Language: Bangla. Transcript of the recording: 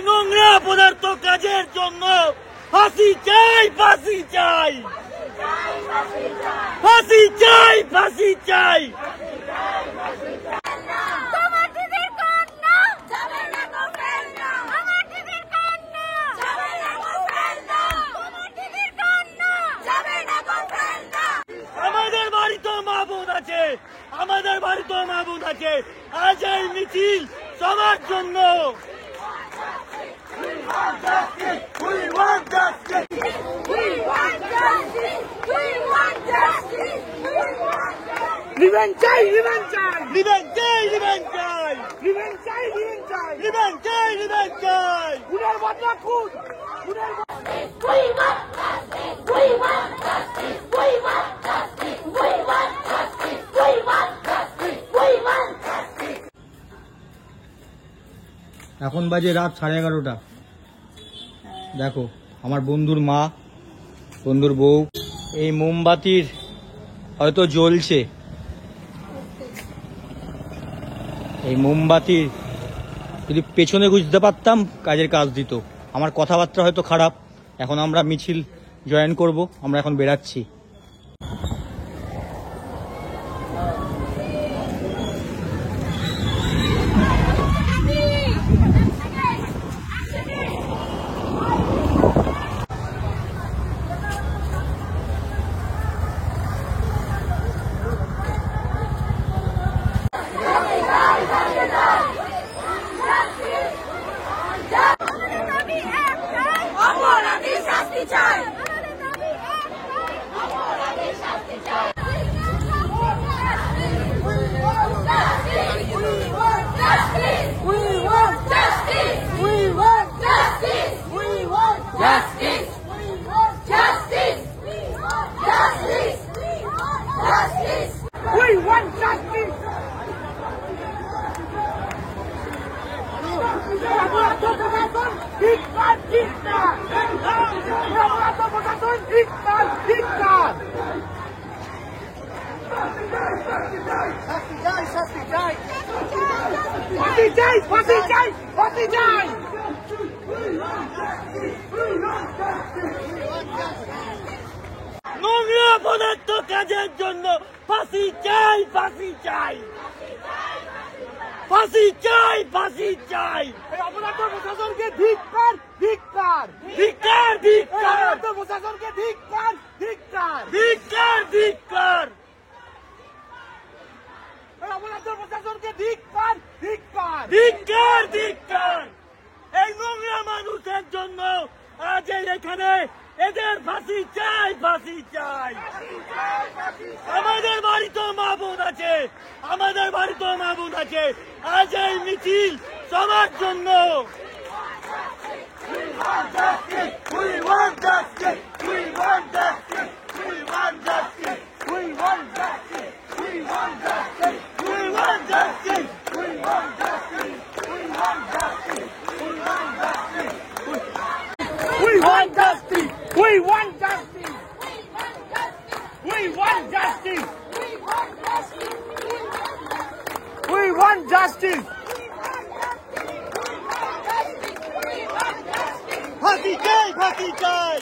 নোংরা পদার্থ কাজের জন্য ফাঁসি চাই, ফাঁসি চাই, ফাঁসি চাই, ফাঁসি চাই। আমাদের বাড়িতেও মা বোন আছে, আমাদের বাড়িতেও মা বোন আছে। আজ এই মিছিল সবার জন্য। রিভেঞ্জ চাই, রিভেঞ্জ চাই, রিভেঞ্জ চাই, রিভেঞ্জ চাই, রিভেঞ্জ চাই, রিভেঞ্জ চাই, রিভেঞ্জ চাই, রিভেঞ্জ চাই। খুনের বদলা খুন, খুনের এখন বাজে রাত 11:30। দেখো আমার বন্ধুর মা, বন্ধুর বউ, এই মোমবাতির হয়তো জ্বলছে, এই মোমবাতির যদি পেছনে গুঁজতে পারতাম কাজের কাজ দিত। আমার কথাবার্তা হয়তো খারাপ। এখন আমরা মিছিল জয়েন করব, আমরা এখন বেরাচ্ছি। নোংরা পদার্থ কাজের জন্য ফাঁসি চাই, ফাঁসি চাই, ফাঁসি চাই, ফাঁসি চাই। অপরাধ প্রশাসনকে ধিক্কার, ধিক্কার, ধিক্কার, ধিক্কার, প্রশাসনকে ধিক্কার, ধিক্কার, ধিক্কার, ধিক্কার। অপরাধ প্রশাসনকে ধিক্কার, ধিক্কার, ধিক্কার, ধিক্কার। এই নোংরা মানুষের জন্য আজ এখানে এদের ফাঁসি চাই, ফাঁসি চাই। আমাদের বাড়িতেও মা বোন আছে, আমাদের বাড়িতেও মা বোন আছে। আজ এই মিছিল সবার জন্য। We want justice. We want justice. We want justice. ফাঁসি চাই, ফাঁসি চাই।